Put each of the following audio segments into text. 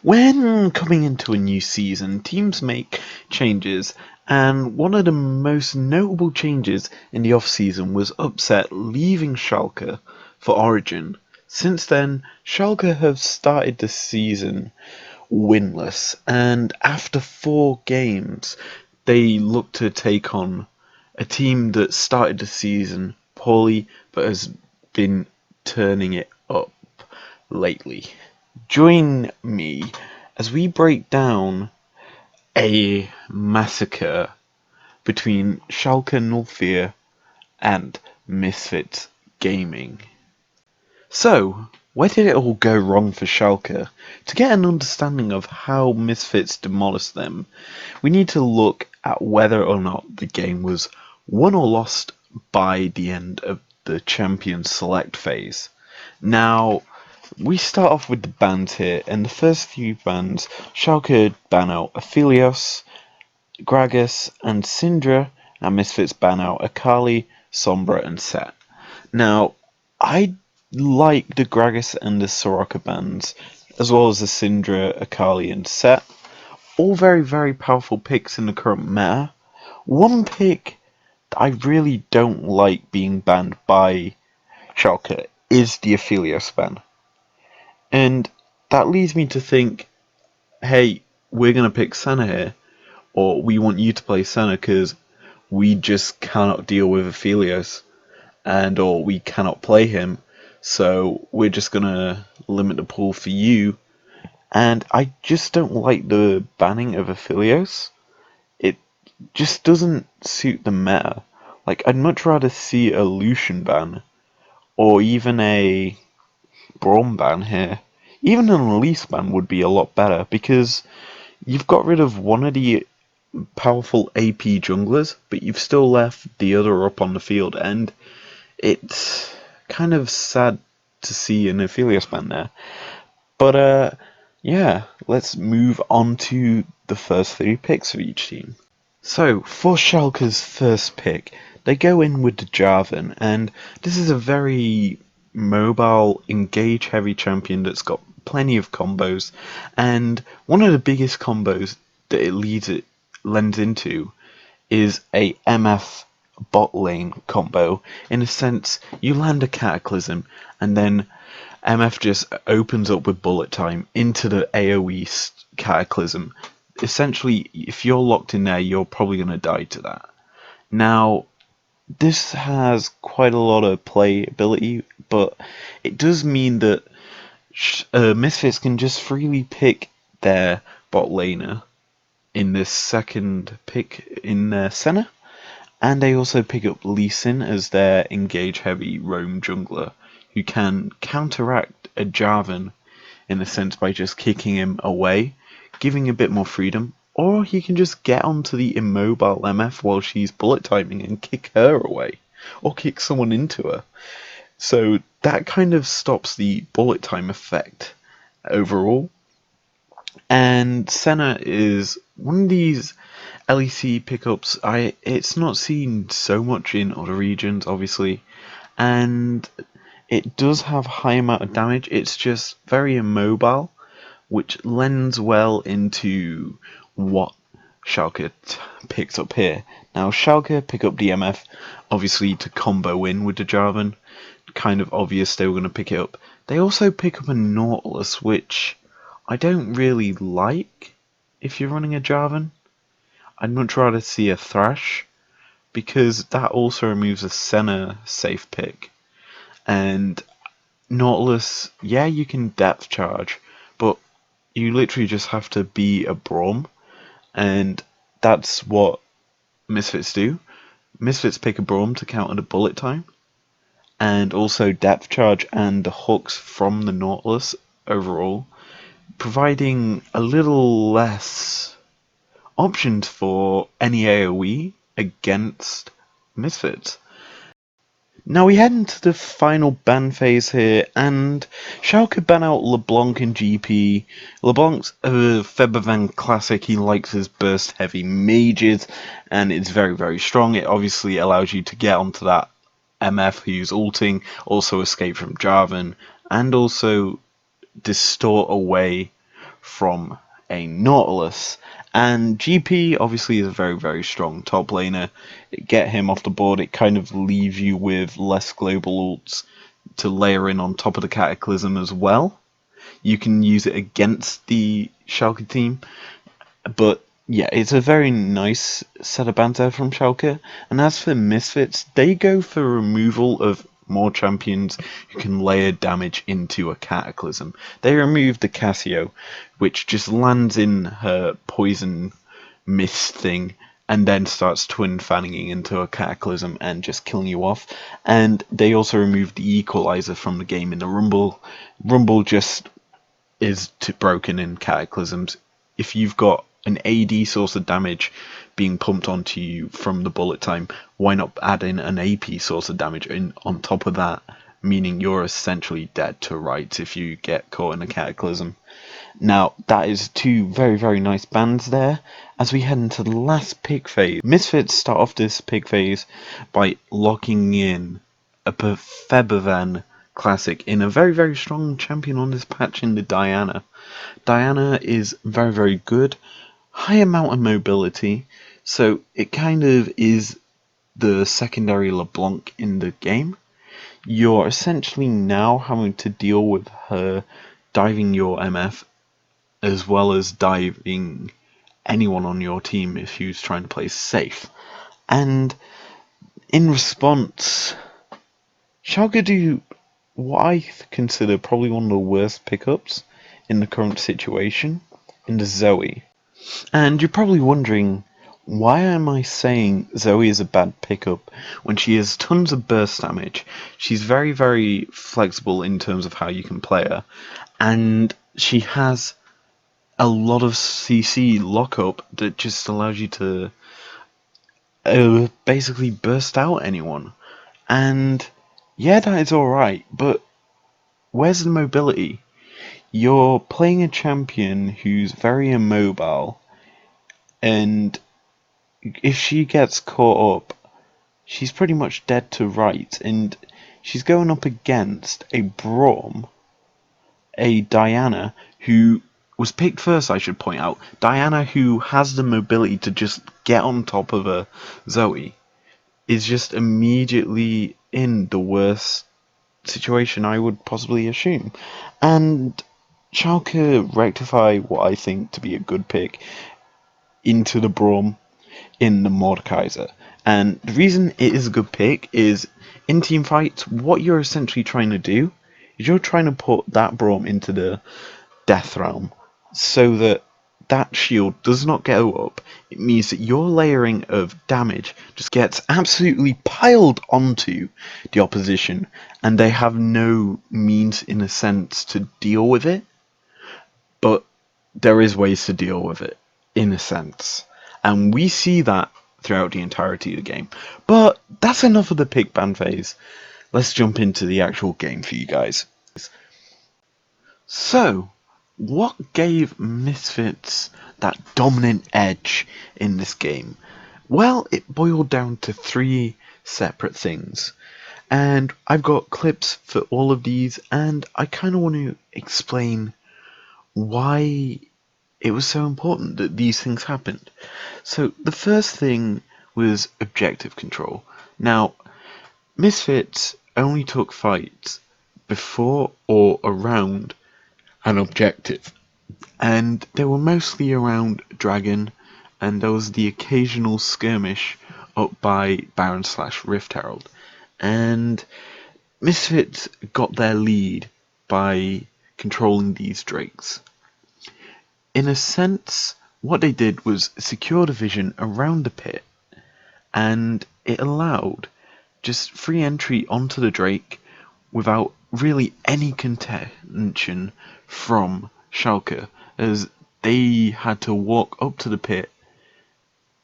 When coming into a new season, teams make changes, and one of the most notable changes in the off-season was Upset leaving Schalke for Origin. Since then, Schalke have started the season winless, and after 4 games, they look to take on a team that started the season poorly but has been turning it up lately. Join me as we break down a massacre between Schalke 04 and Misfits Gaming. So, where did it all go wrong for Schalke? To get an understanding of how Misfits demolished them, we need to look at whether or not the game was won or lost by the end of the Champions Select phase. Now, we start off with the bans here, and the first few bans, Schalke ban out Aphelios, Gragas, and Syndra, and Misfits ban out Akali, Sombra, and Set. Now, I like the Gragas and the Soraka bans, as well as the Syndra, Akali, and Set. All very, very powerful picks in the current meta. One pick that I really don't like being banned by Schalke is the Aphelios ban. And that leads me to think, hey, we're going to pick Senna here, or we want you to play Senna because we just cannot deal with Aphelios, or we cannot play him, so we're just going to limit the pool for you. And I just don't like the banning of Aphelios. It just doesn't suit the meta. Like, I'd much rather see a Lucian ban, or even a Braum ban here. Even an Elise ban would be a lot better, because you've got rid of one of the powerful AP junglers, but you've still left the other up on the field, and it's kind of sad to see an Aphelios ban there. But yeah, let's move on to the first 3 picks of each team. So, for Schalke's first pick, they go in with the Jarvan, and this is a very mobile, engage-heavy champion that's got plenty of combos, and one of the biggest combos that it lends into is a MF bot lane combo. In a sense, you land a Cataclysm, and then MF just opens up with bullet time into the AoE Cataclysm. Essentially, if you're locked in there, you're probably going to die to that. Now, this has quite a lot of playability, but it does mean that Misfits can just freely pick their bot laner in this second pick in their Senna, and they also pick up Lee Sin as their engage-heavy roam jungler, who can counteract a Jarvan in a sense by just kicking him away, giving a bit more freedom, or he can just get onto the immobile MF while she's bullet timing and kick her away, or kick someone into her. So that kind of stops the bullet time effect overall. And Senna is one of these LEC pickups. It's not seen so much in other regions, obviously, and it does have high amount of damage. It's just very immobile, which lends well into what Schalke picks up here. Now, Schalke pick up the MF, obviously to combo in with the Jarvan. Kind of obvious they were going to pick it up. They also pick up a Nautilus, which I don't really like if you're running a Jarvan. I'd much rather see a Thrash, because that also removes a Senna safe pick. And Nautilus, yeah, you can depth charge, but you literally just have to be a Braum, and that's what Misfits do. Misfits pick a Braum to counter the bullet time, and also depth charge and the hooks from the Nautilus overall, providing a little less options for any AoE against Misfits. Now we head into the final ban phase here, and Schalke ban out LeBlanc in GP. LeBlanc's a Febervan classic. He likes his burst heavy mages, and it's very, very strong. It obviously allows you to get onto that MF who's ulting, also escape from Jarvan, and also distort away from a Nautilus. And GP obviously is a very, very strong top laner. Get him off the board, it kind of leaves you with less global ults to layer in on top of the Cataclysm as well. You can use it against the Schalke team, but yeah, it's a very nice set of banter from Schalke. And as for Misfits, they go for removal of more champions who can layer damage into a Cataclysm. They remove the Cassio, which just lands in her poison mist thing and then starts twin fanning into a Cataclysm and just killing you off. And they also remove the equalizer from the game in the Rumble. Rumble just is broken in Cataclysms. If you've got an AD source of damage being pumped onto you from the bullet time, why not add in an AP source of damage in on top of that, meaning you're essentially dead to rights if you get caught in a Cataclysm. Now, that is two very, very nice bans there. As we head into the last pick phase, Misfits start off this pick phase by locking in a Febervan classic in a very, very strong champion on this patch in the Diana. Diana is very, very good, high amount of mobility, so it kind of is the secondary LeBlanc in the game. You're essentially now having to deal with her diving your MF as well as diving anyone on your team if who's trying to play safe. And in response, Schalke do what I consider probably one of the worst pickups in the current situation in the Zoe. And you're probably wondering, why am I saying Zoe is a bad pickup when she has tons of burst damage? She's very, very flexible in terms of how you can play her, and she has a lot of CC lockup that just allows you to basically burst out anyone. And yeah, that is alright, but where's the mobility? You're playing a champion who's very immobile, and if she gets caught up, she's pretty much dead to rights, and she's going up against a Braum, a Diana, who was picked first, I should point out. Diana, who has the mobility to just get on top of a Zoe, is just immediately in the worst situation I would possibly assume. And Schalke rectify what I think to be a good pick into the Braum in the Mordekaiser. And the reason it is a good pick is in team fights, what you're essentially trying to do is you're trying to put that Braum into the Death Realm so that that shield does not go up. It means that your layering of damage just gets absolutely piled onto the opposition, and they have no means, in a sense, to deal with it. But there is ways to deal with it, in a sense. And we see that throughout the entirety of the game. But that's enough of the pick ban phase. Let's jump into the actual game for you guys. So, what gave Misfits that dominant edge in this game? Well, it boiled down to three separate things. And I've got clips for all of these, and I kind of want to explain why it was so important that these things happened. So, the first thing was objective control. Now, Misfits only took fights before or around an objective, and they were mostly around Dragon, and there was the occasional skirmish up by Baron/Rift Herald, and Misfits got their lead by controlling these drakes. In a sense, what they did was secure the vision around the pit, and it allowed just free entry onto the Drake without really any contention from Schalke, as they had to walk up to the pit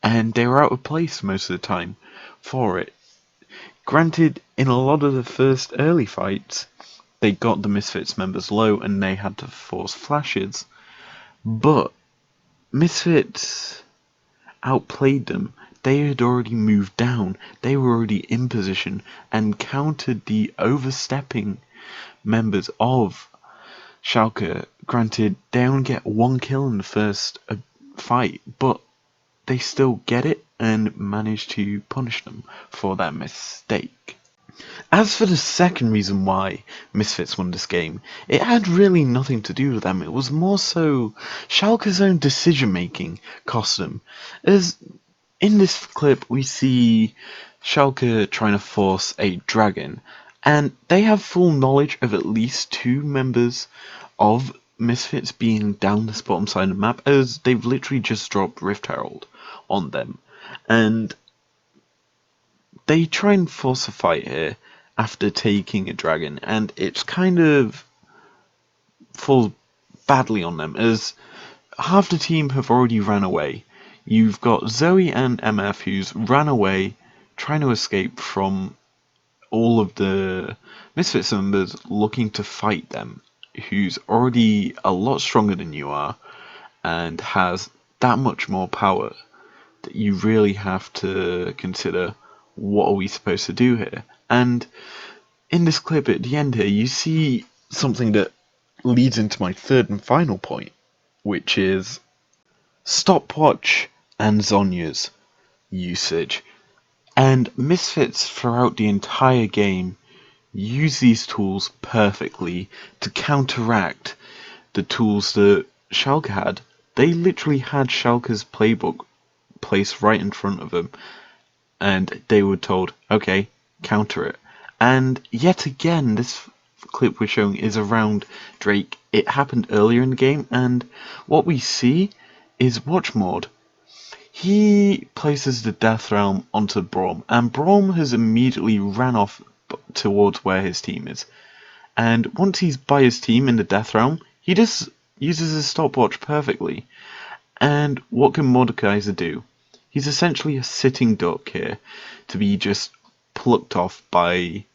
and they were out of place most of the time for it. Granted, in a lot of the first early fights, they got the Misfits members low and they had to force flashes, but Misfits outplayed them. They had already moved down, they were already in position and countered the overstepping members of Schalke Granted, they only get one kill in the first fight, but they still get it and manage to punish them for that mistake. As for the second reason why Misfits won this game, it had really nothing to do with them. It was more so Schalke's own decision making cost them. As in this clip, we see Schalke trying to force a dragon, and they have full knowledge of at least two members of Misfits being down this bottom side of the map, as they've literally just dropped Rift Herald on them. And they try and force a fight here after taking a dragon, and it's kind of falls badly on them, as half the team have already ran away. You've got Zoe and MF who's ran away, trying to escape from all of the Misfits members looking to fight them, who's already a lot stronger than you are, and has that much more power that you really have to consider what are we supposed to do here. And in this clip at the end here, you see something that leads into my third and final point, which is stopwatch and Zhonya's usage. And Misfits throughout the entire game use these tools perfectly to counteract the tools that Schalke had. They literally had Schalke's playbook placed right in front of them, and they were told, okay, counter it. And yet again, this clip we're showing is around Drake. It happened earlier in the game, and what we see is Watchmord. He places the Death Realm onto Braum, and Braum has immediately ran off towards where his team is. And once he's by his team in the Death Realm, he just uses his stopwatch perfectly. And what can Mordekaiser do? He's essentially a sitting duck here, to be just plucked off by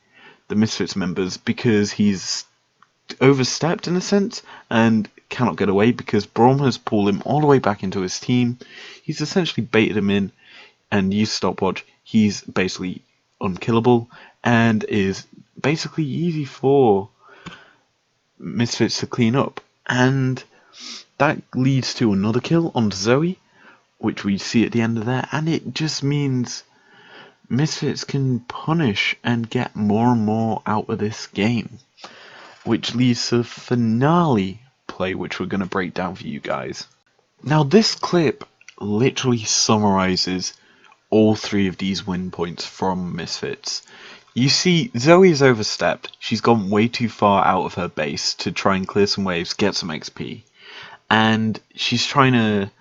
the Misfits members because he's overstepped in a sense and cannot get away because Braum has pulled him all the way back into his team. He's essentially baited him in and used stopwatch. He's basically unkillable and is basically easy for Misfits to clean up. And that leads to another kill on Zoe, which we see at the end of there, and it just means Misfits can punish and get more and more out of this game, which leads to the finale play, which we're going to break down for you guys. Now, this clip literally summarizes all three of these win points from Misfits. You see, Zoe's overstepped. She's gone way too far out of her base to try and clear some waves, get some XP. And she's trying to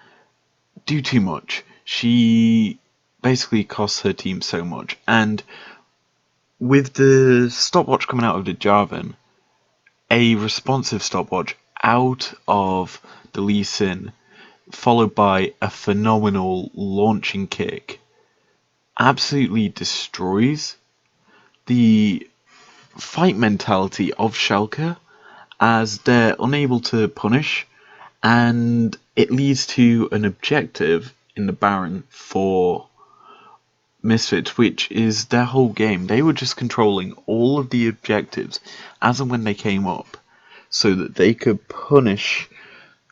do too much. She basically costs her team so much. And with the stopwatch coming out of the Jarvan, a responsive stopwatch out of the Lee Sin, followed by a phenomenal launching kick, absolutely destroys the fight mentality of Schalke, as they're unable to punish, and it leads to an objective in the Baron for Misfits, which is their whole game. They were just controlling all of the objectives as and when they came up, so that they could punish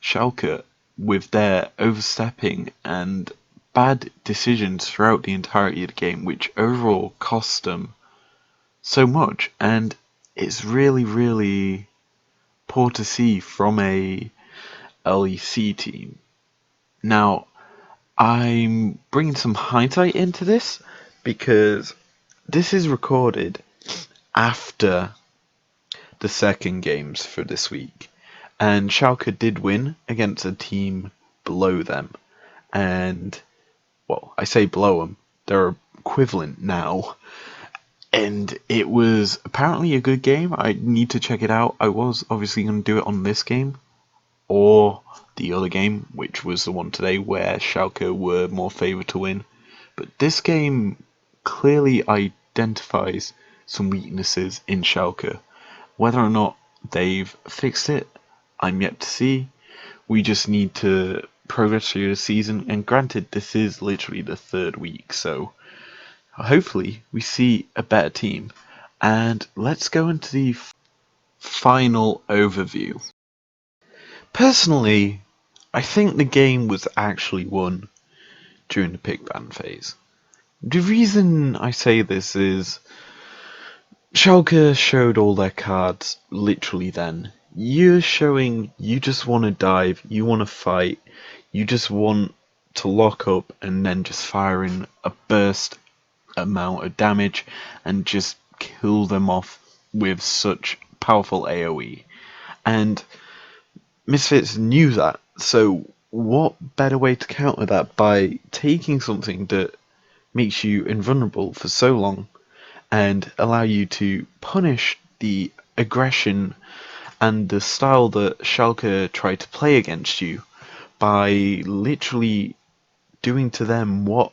Schalke with their overstepping and bad decisions throughout the entirety of the game, which overall cost them so much. And it's really, really poor to see from a LEC team. Now, I'm bringing some hindsight into this because this is recorded after the second games for this week, and Schalke did win against a team below them, and well, I say below them, they're equivalent now, and it was apparently a good game. I need to check it out. I was obviously going to do it on this game or the other game, which was the one today where Schalke were more favoured to win. But this game clearly identifies some weaknesses in Schalke. Whether or not they've fixed it, I'm yet to see. We just need to progress through the season, and granted, this is literally the third week, so hopefully we see a better team. And let's go into the final overview. Personally, I think the game was actually won during the pick ban phase. The reason I say this is Schalke showed all their cards literally then. You're showing you just want to dive, you want to fight, you just want to lock up and then just fire in a burst amount of damage and just kill them off with such powerful AoE. And Misfits knew that, so what better way to counter that by taking something that makes you invulnerable for so long and allow you to punish the aggression and the style that Schalke tried to play against you by literally doing to them what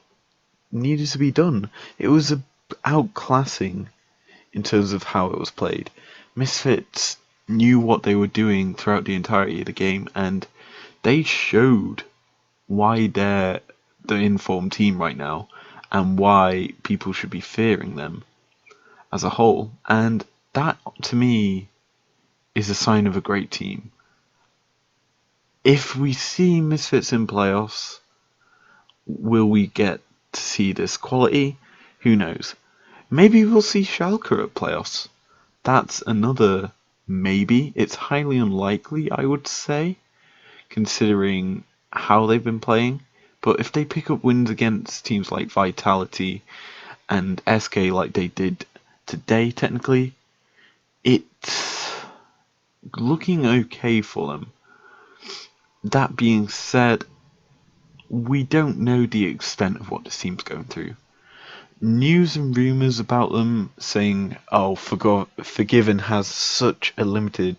needed to be done. It was a outclassing in terms of how it was played. Misfits knew what they were doing throughout the entirety of the game, and they showed why they're the informed team right now and why people should be fearing them as a whole. And that, to me, is a sign of a great team. If we see Misfits in playoffs, will we get to see this quality? Who knows? Maybe we'll see Schalke at playoffs. That's another maybe. It's highly unlikely, I would say, considering how they've been playing. But if they pick up wins against teams like Vitality and SK like they did today, technically, it's looking okay for them. That being said, we don't know the extent of what this team's going through. News and rumours about them saying, oh, Forgiven has such a limited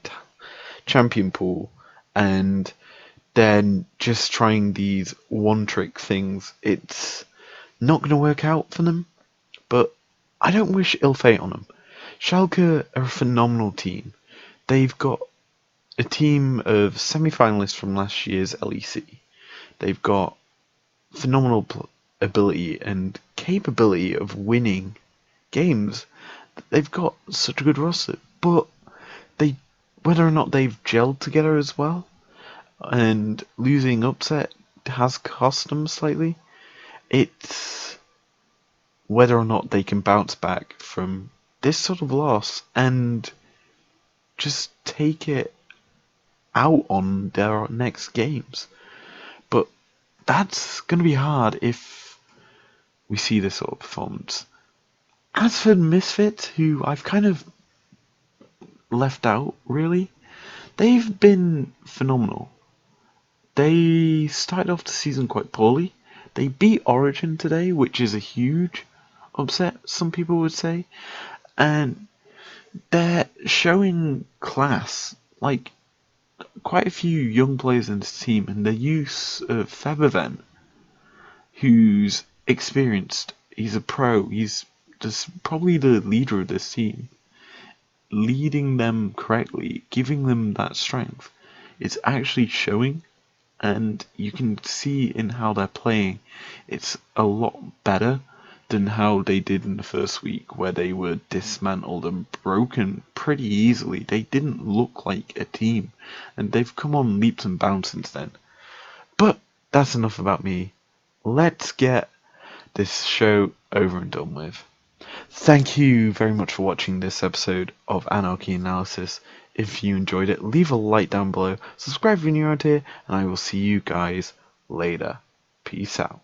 champion pool, and then just trying these one-trick things, it's not going to work out for them, but I don't wish ill fate on them. Schalke are a phenomenal team. They've got a team of semi-finalists from last year's LEC. They've got phenomenal ability and capability of winning games. They've got such a good roster, but they, whether or not they've gelled together as well, and losing upset has cost them slightly. It's whether or not they can bounce back from this sort of loss and just take it out on their next games. But that's going to be hard if we see this sort of performance. As for Misfits, who I've kind of left out, really, they've been phenomenal. They started off the season quite poorly. They beat Origin today, which is a huge upset, some people would say. And they're showing class. Like, quite a few young players in this team, and the use of Feberven, who's experienced, he's a pro, he's just probably the leader of this team, leading them correctly, giving them that strength. It's actually showing, and you can see in how they're playing, it's a lot better than how they did in the first week, where they were dismantled and broken pretty easily. They didn't look like a team, and they've come on leaps and bounds since then. But that's enough about me. Let's get this show over and done with. Thank you very much for watching this episode of Anarchy Analysis. If you enjoyed it, leave a like down below, subscribe if you're new around here, and I will see you guys later. Peace out.